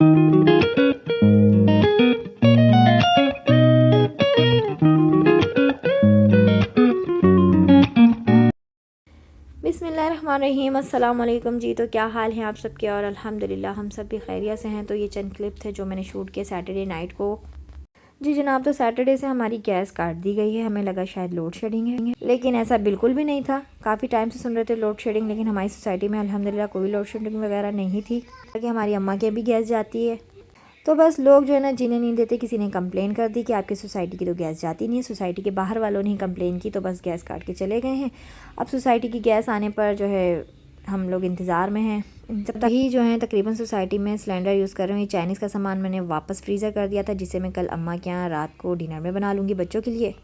बिस्मिल्लाहिर्रहमानिर्रहीम, अस्सलाम वालेकुम जी। तो क्या हाल है आप सबके? और अल्हम्दुलिल्लाह हम सब भी खैरियत से हैं। तो ये चंद क्लिप थे जो मैंने शूट किए सैटरडे नाइट को। जी जनाब, तो सैटरडे से हमारी गैस काट दी गई है। हमें लगा शायद लोड शेडिंग है, लेकिन ऐसा बिल्कुल भी नहीं था। काफ़ी टाइम से सुन रहे थे लोड शेडिंग, लेकिन हमारी सोसाइटी में अल्हम्दुलिल्लाह कोई लोड शेडिंग वगैरह नहीं थी। कि हमारी अम्मा के भी गैस जाती है, तो बस लोग जो है ना जिन्हें नहीं देते, किसी ने कंप्लेन कर दी कि आपकी सोसाइटी की तो गैस जाती नहीं है। सोसाइटी के बाहर वालों ने ही कंप्लेन की, तो बस गैस काट के चले गए हैं। अब सोसाइटी की गैस आने पर जो है हम लोग इंतज़ार में हैं। जब तक ही जो है तकरीबन सोसाइटी में सिलेंडर यूज़ कर रहे हैं। चाइनीज़ का सामान मैंने वापस फ्रीज़र कर दिया था, जिसे मैं कल अम्मा के यहाँ रात को डिनर में बना लूँगी बच्चों के लिए।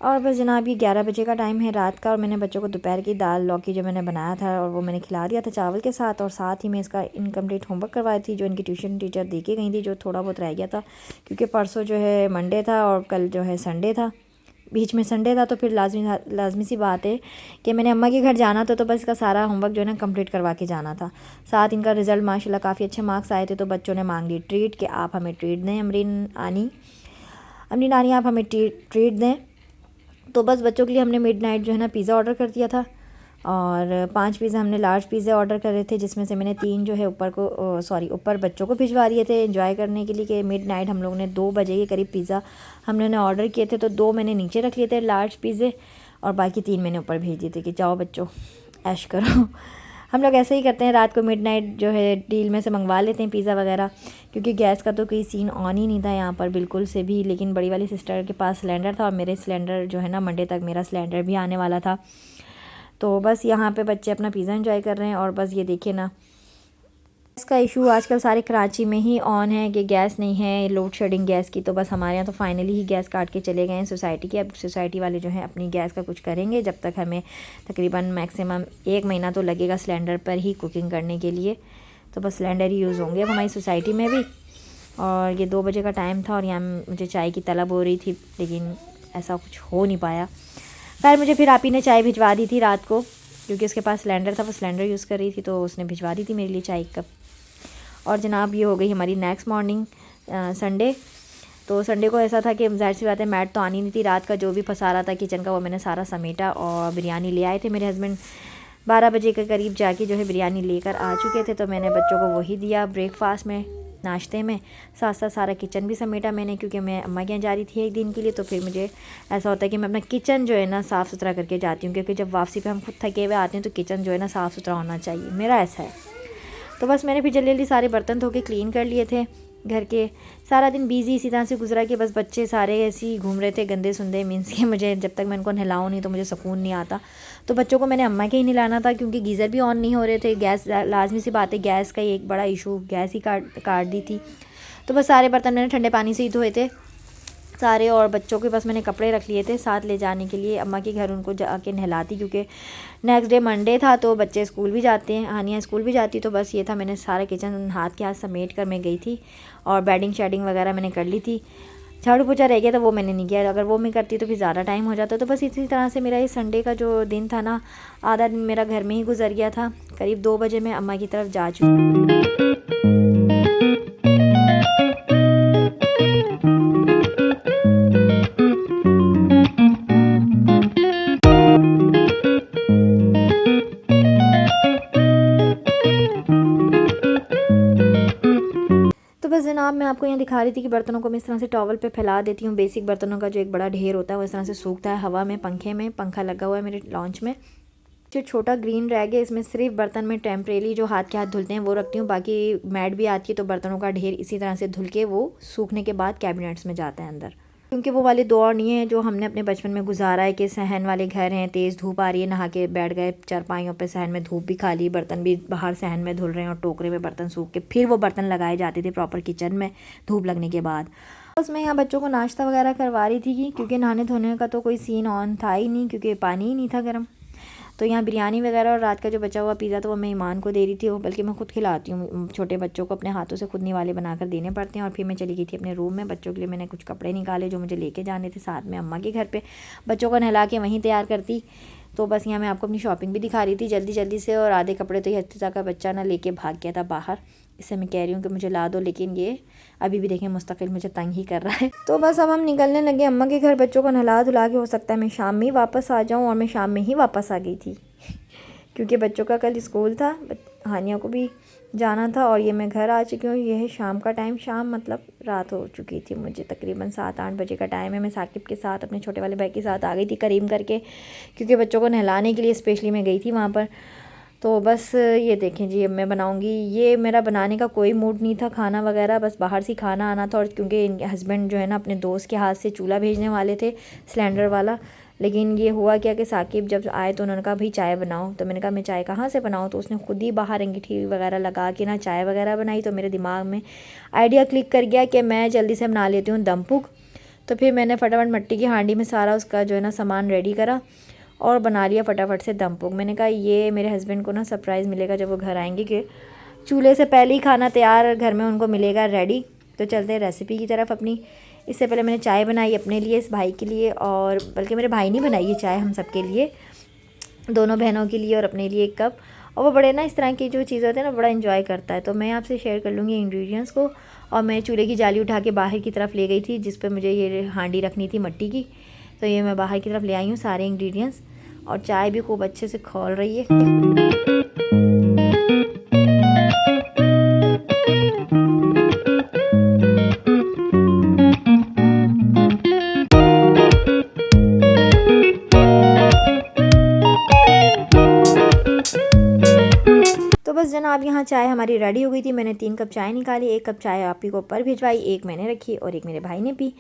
और बस जनाब, ये 11 बजे का टाइम है रात का, और मैंने बच्चों को दोपहर की दाल लौकी जो मैंने बनाया था और वो मैंने खिला दिया था चावल के साथ। और साथ ही मैं इसका इनकम्प्लीट होमवर्क करवाई थी जो इनकी ट्यूशन टीचर दे के गई थी, जो थोड़ा बहुत रह गया था, क्योंकि परसों जो है मंडे था और कल जो है संडे था, बीच में संडे था। तो फिर लाजमी सी बात है कि मैंने अम्मा के घर जाना था, तो बस इसका सारा होमवर्क जो है ना कंप्लीट करवा के जाना था। साथ इनका रिज़ल्ट माशाल्लाह काफ़ी अच्छे मार्क्स आए थे, तो बच्चों ने मांग ली ट्रीट कि आप हमें ट्रीट दें, अमरीन नानी आप हमें ट्रीट दें। तो बस बच्चों के लिए हमने मिडनाइट जो है ना पिज़्ज़ा ऑर्डर कर दिया था, और 5 पिज़्ज़ा हमने लार्ज पिज़्ज़ा ऑर्डर करे थे, जिसमें से मैंने 3 जो है ऊपर बच्चों को भिजवा दिए थे एंजॉय करने के लिए। कि मिडनाइट हम लोग ने 2 बजे के करीब पिज़्ज़ा हमने ऑर्डर किए थे, तो 2 मैंने नीचे रख लिए थे लार्ज पिज़्ज़े, और बाकी 3 मैंने ऊपर भेज दिए थे कि जाओ बच्चों ऐश करो। हम लोग ऐसे ही करते हैं, रात को मिडनाइट जो है डील में से मंगवा लेते हैं पिज़्ज़ा वगैरह, क्योंकि गैस का तो कोई सीन ऑन ही नहीं था यहाँ पर बिल्कुल से भी। लेकिन बड़ी वाली सिस्टर के पास सिलेंडर था, और मेरे सिलेंडर जो है ना मंडे तक मेरा सिलेंडर भी आने वाला था। तो बस यहाँ पे बच्चे अपना पिज़्ज़ा एंजॉय कर रहे हैं। और बस ये देखिए ना, इसका इशू आजकल सारे कराची में ही ऑन है कि गैस नहीं है, लोड शेडिंग गैस की। तो बस हमारे यहाँ तो फाइनली ही गैस काट के चले गए हैं सोसाइटी के। अब सोसाइटी वाले जो हैं अपनी गैस का कुछ करेंगे, जब तक हमें तकरीबन मैक्सिमम 1 महीना तो लगेगा सिलेंडर पर ही कुकिंग करने के लिए। तो बस सिलेंडर ही यूज़ होंगे अब हमारी सोसाइटी में भी। और ये 2 बजे का टाइम था, और यहाँ मुझे चाय की तलब हो रही थी, लेकिन ऐसा कुछ हो नहीं पाया। खैर मुझे फिर आप ही ने चाय भिजवा दी थी रात को, क्योंकि उसके पास सिलेंडर था, वो सिलेंडर यूज़ कर रही थी, तो उसने भिजवा दी थी मेरे लिए चाय कप। और जनाब, ये हो गई हमारी नेक्स्ट मॉर्निंग संडे। तो संडे को ऐसा था कि ज़ाहिर सी बात है मैट तो आनी नहीं थी। रात का जो भी फंसारा था किचन का वो मैंने सारा समेटा, और बिरयानी ले आए थे मेरे हस्बैंड। 12 बजे के करीब जाके जो है बिरयानी लेकर आ चुके थे, तो मैंने बच्चों को वही दिया ब्रेकफास्ट में, नाश्ते में। साथ साथ सारा किचन भी समेटा मैंने, क्योंकि मैं अम्मा के यहाँ जा रही थी 1 दिन के लिए। तो फिर मुझे ऐसा होता है कि मैं अपना किचन जो है ना साफ़ सुथरा करके जाती हूँ, क्योंकि जब वापसी पे हम खुद थके हुए आते हैं तो किचन जो है ना साफ़ सुथरा होना चाहिए, मेरा ऐसा है। तो बस मैंने फिर जल्दी जल्दी सारे बर्तन धो के क्लीन कर लिए थे घर के। सारा दिन बिज़ी इसी तरह से गुजरा कि बस बच्चे सारे ऐसे ही घूम रहे थे गंदे सुंदे, मीन्स के मुझे जब तक मैं उनको नहलाऊँ नहीं तो मुझे सुकून नहीं आता। तो बच्चों को मैंने अम्मा के ही नहलाना था, क्योंकि गीज़र भी ऑन नहीं हो रहे थे। गैस लाजमी सी बात है, गैस का ही एक बड़ा इशू, गैस ही काट दी थी। तो बस सारे बर्तन मैंने ठंडे पानी से ही धोए थे सारे, और बच्चों के बस मैंने कपड़े रख लिए थे साथ ले जाने के लिए अम्मा के घर, उनको जाके नहलाती, क्योंकि नेक्स्ट डे मंडे था, तो बच्चे स्कूल भी जाते हैं, हानिया स्कूल भी जाती। तो बस ये था, मैंने सारा किचन हाथ के हाथ समेट कर मैं गई थी, और बेडिंग शेडिंग वगैरह मैंने कर ली थी। झाड़ू पोछा रह गया था, वो मैंने नहीं किया, अगर वो मैं करती तो फिर ज़्यादा टाइम हो जाता। तो बस इसी तरह से मेरा ये संडे का जो दिन था ना, आधा दिन मेरा घर में ही गुजर गया था। करीब 2 बजे मैं अम्मा की तरफ जा चुकी। तो बस जनाब, मैं आपको यहाँ दिखा रही थी कि बर्तनों को मैं इस तरह से टॉवल पे फैला देती हूँ। बेसिक बर्तनों का जो एक बड़ा ढेर होता है वो इस तरह से सूखता है हवा में, पंखे में, पंखा लगा हुआ है मेरे लॉन्च में। जो छोटा ग्रीन रैग है, इसमें सिर्फ बर्तन में टेम्परेरी जो हाथ के हाथ धुलते हैं वो रखती हूँ। बाकी मैट भी आती है, तो बर्तनों का ढेर इसी तरह से धुल के वो सूखने के बाद कैबिनेट्स में जाता है अंदर। क्योंकि वो वाले दौर नहीं है जो हमने अपने बचपन में गुजारा है कि सहन वाले घर हैं, तेज़ धूप आ रही है, नहा के बैठ गए चारपाइयों पे, सहन में धूप भी खा ली, बर्तन भी बाहर सहन में धुल रहे हैं, और टोकरे में बर्तन सूख के फिर वो बर्तन लगाए जाते थे प्रॉपर किचन में धूप लगने के बाद। बस मैं यहाँ बच्चों को नाश्ता वगैरह करवा रही थी, क्योंकि नहाने धोने का तो कोई सीन ऑन था ही नहीं, क्योंकि पानी ही नहीं था गर्म। तो यहाँ बिरयानी वगैरह और रात का जो बचा हुआ पिज़्ज़ा, तो वो मैं ईमान को दे रही थी, बल्कि मैं खुद खिलाती हूँ। छोटे बच्चों को अपने हाथों से खुद निवाले बनाकर देने पड़ते हैं। और फिर मैं चली गई थी अपने रूम में। बच्चों के लिए मैंने कुछ कपड़े निकाले जो मुझे लेके जाने थे, साथ में अम्मा के घर पे बच्चों को नहला के वहीं तैयार करती। तो बस यहाँ मैं आपको अपनी शॉपिंग भी दिखा रही थी जल्दी जल्दी से, और आधे कपड़े तो ये हफ्ता का बच्चा ना लेके भाग गया था बाहर, इससे मैं कह रही हूँ कि मुझे ला दो, लेकिन ये अभी भी देखें मुस्तकिल मुझे तंग ही कर रहा है। तो बस अब हम निकलने लगे अम्मा के घर। बच्चों को नहला धुला के हो सकता है मैं शाम में ही वापस आ जाऊँ, और मैं शाम में ही वापस आ गई थी क्योंकि बच्चों का कल स्कूल था, हानिया को भी जाना था, और ये मैं घर आ चुकी हूँ। ये है शाम का टाइम, शाम मतलब रात हो चुकी थी मुझे, तकरीबन 7-8 बजे का टाइम है। मैं साकिब के साथ, अपने छोटे वाले भाई के साथ आ गई थी करीम करके, क्योंकि बच्चों को नहलाने के लिए स्पेशली मैं गई थी वहाँ पर। तो बस ये देखें जी, अब मैं बनाऊंगी। ये मेरा बनाने का कोई मूड नहीं था खाना वगैरह, बस बाहर से खाना आना था। और क्योंकि इनके हस्बैंड जो है ना अपने दोस्त के हाथ से चूल्हा भेजने वाले थे, सिलेंडर वाला। लेकिन ये हुआ क्या कि साकिब जब आए तो उन्होंने कहा भाई चाय बनाओ। तो मैंने कहा मैं चाय कहाँ से बनाऊँ, तो उसने खुद ही बाहर अंगीठी वगैरह लगा के ना चाय वगैरह बनाई। तो मेरे दिमाग में आइडिया क्लिक कर गया कि मैं जल्दी से बना लेती हूँ दम पुक। तो फिर मैंने फटाफट मिट्टी की हांडी में सारा उसका जो है ना सामान रेडी करा और बना लिया फटाफट से दम पुक। मैंने कहा ये मेरे हस्बैंड को ना सरप्राइज़ मिलेगा जब वो घर आएंगे कि चूल्हे से पहले ही खाना तैयार घर में उनको मिलेगा रेडी। तो चलते हैं रेसिपी की तरफ अपनी। इससे पहले मैंने चाय बनाई अपने लिए, इस भाई के लिए, और बल्कि मेरे भाई नहीं बनाई ये चाय, हम सब के लिए, दोनों बहनों के लिए और अपने लिए 1 कप। और वो बड़े ना इस तरह की जो चीज़ होती है ना बड़ा इन्जॉय करता है। तो मैं आपसे शेयर कर लूँगी इंग्रेडिएंट्स को। और मैं चूल्हे की जाली उठा के बाहर की तरफ ले गई थी, जिस पर मुझे ये हांडी रखनी थी मिट्टी की। तो ये मैं बाहर की तरफ ले आई हूँ सारे इंग्रेडिएंट्स, और चाय भी खूब अच्छे से खौल रही है। तो बस जनाब यहाँ चाय हमारी रेडी हो गई थी। मैंने 3 कप चाय निकाली, 1 कप चाय आप ही को ऊपर भिजवाई, 1 मैंने रखी और 1 मेरे भाई ने पी।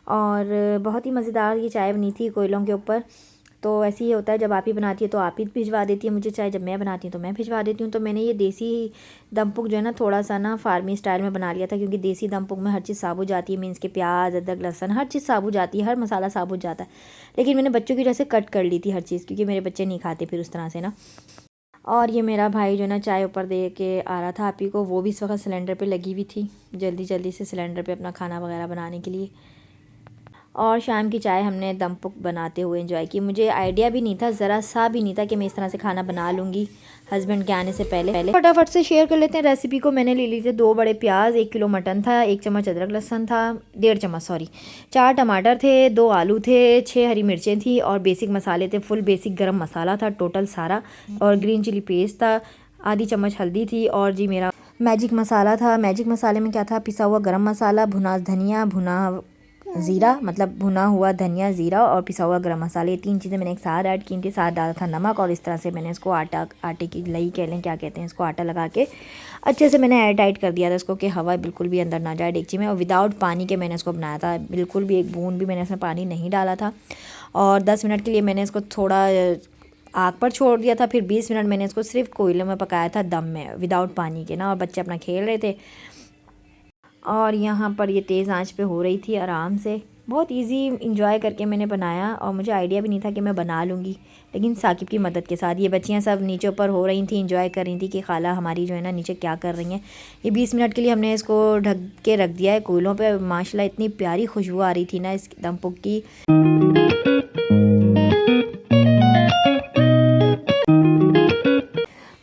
और बहुत ही मज़ेदार ये चाय बनी थी कोयलों के ऊपर। तो ऐसे ही होता है, जब आप ही बनाती है तो आप ही भिजवा देती है मुझे चाय, जब मैं बनाती हूँ तो मैं भिजवा देती हूँ। तो मैंने ये देसी दम पुक जो है ना थोड़ा सा ना फार्मी स्टाइल में बना लिया था, क्योंकि देसी दम पुक में हर चीज़ साबुत जाती है, मीन्स के प्याज अदरक लहसुन हर चीज़ साबुत जाती है, हर मसाला साबुत जाता है। लेकिन मैंने बच्चों की वजह से कट कर ली थी हर चीज़, क्योंकि मेरे बच्चे नहीं खाते फिर उस तरह से ना। और ये मेरा भाई जो ना चाय ऊपर दे के आ रहा था आप ही को, वो भी इस वक्त सिलेंडर पे लगी हुई थी, जल्दी जल्दी से सिलेंडर पे अपना खाना वगैरह बनाने के लिए। और शाम की चाय हमने दम पुक बनाते हुए एंजॉय की। मुझे आइडिया भी नहीं था, ज़रा सा भी नहीं था कि मैं इस तरह से खाना बना लूँगी हस्बैंड के आने से पहले। फटाफट से शेयर कर लेते हैं रेसिपी को। मैंने ले ली थी 2 बड़े प्याज, 1 किलो मटन था, 1 चम्मच अदरक लहसुन था, 1.5 चम्मच सॉरी, 4 टमाटर थे, 2 आलू थे, 6 हरी मिर्चें थी, और बेसिक मसाले थे, फुल बेसिक गरम मसाला था टोटल सारा, और ग्रीन चिली पेस्ट था, आधी चम्मच हल्दी थी, और जी मेरा मैजिक मसाला था। मैजिक मसाले में क्या था, पिसा हुआ गरम मसाला, भुना धनिया, भुना ज़ीरा, मतलब भुना हुआ धनिया, ज़ीरा और पिसा हुआ गरम मसाले, ये 3 चीज़ें मैंने एक साथ ऐड की। इनके साथ डाला था नमक, और इस तरह से मैंने इसको आटे की लई कह लें क्या कहते हैं इसको, आटा लगा के अच्छे से मैंने एयर टाइट कर दिया था इसको, कि हवा बिल्कुल भी अंदर ना जाए डेगची में। और विदाउट पानी के मैंने इसको बनाया था, बिल्कुल भी एक बूंद भी मैंने इसमें पानी नहीं डाला था। और 10 मिनट के लिए मैंने इसको थोड़ा आग पर छोड़ दिया था, फिर 20 मिनट मैंने इसको सिर्फ कोयले में पकाया था दम में, विदाउट पानी के ना। और बच्चे अपना खेल रहे थे, और यहाँ पर ये तेज़ आंच पे हो रही थी आराम से। बहुत इजी इंजॉय करके मैंने बनाया, और मुझे आइडिया भी नहीं था कि मैं बना लूँगी, लेकिन साकिब की मदद के साथ। ये बच्चियाँ सब नीचे ऊपर हो रही थी, इंजॉय कर रही थी कि खाला हमारी जो है ना नीचे क्या कर रही हैं। ये 20 मिनट के लिए हमने इसको ढक के रख दिया है कोयलों पे। माशाल्लाह इतनी प्यारी खुशबू आ रही थी ना इस दम पुक की।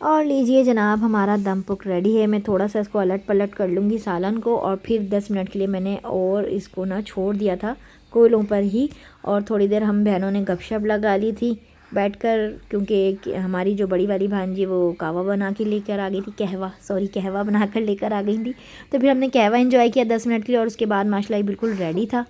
और लीजिए जनाब हमारा दम पुक रेडी है। मैं थोड़ा सा इसको अलट पलट कर लूँगी सालन को, और फिर 10 मिनट के लिए मैंने और इसको ना छोड़ दिया था कोयलों पर ही। और थोड़ी देर हम बहनों ने गपशप लगा ली थी बैठकर, क्योंकि हमारी जो बड़ी वाली भांजी वो कहवा बना के लेकर आ गई थी, कहवा बना कर लेकर आ गई थी। तो फिर हमने कहवा एंजॉय किया 10 मिनट के लिए, और उसके बाद माशाल्लाह बिल्कुल रेडी था।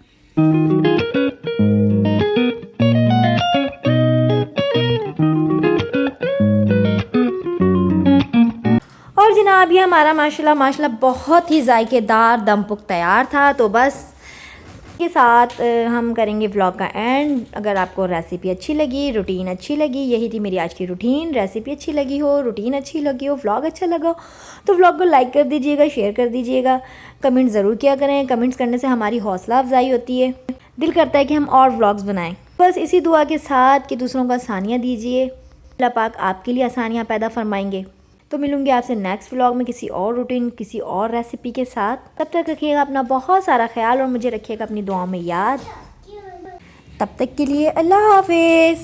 और जनाब ये हमारा माशाल्लाह बहुत ही जायकेदार दम पुक तैयार था। तो बस के साथ हम करेंगे व्लॉग का एंड। अगर आपको रेसिपी अच्छी लगी, रूटीन अच्छी लगी, यही थी मेरी आज की रूटीन, रेसिपी अच्छी लगी हो, रूटीन अच्छी लगी हो, व्लॉग अच्छा लगा हो, तो व्लॉग को लाइक कर दीजिएगा, शेयर कर दीजिएगा, कमेंट ज़रूर किया करें। कमेंट्स करने से हमारी हौसला अफजाई होती है, दिल करता है कि हम और व्लॉग्स बनाएं। बस इसी दुआ के साथ कि दूसरों को आसानियाँ दीजिए, अल्लाह पाक आपके लिए आसानियाँ पैदा फरमाएंगे। तो मिलूंगी आपसे नेक्स्ट व्लॉग में किसी और रूटीन, किसी और रेसिपी के साथ। तब तक रखिएगा अपना बहुत सारा ख्याल, और मुझे रखिएगा अपनी दुआओं में याद। तब तक के लिए अल्लाह हाफिज़।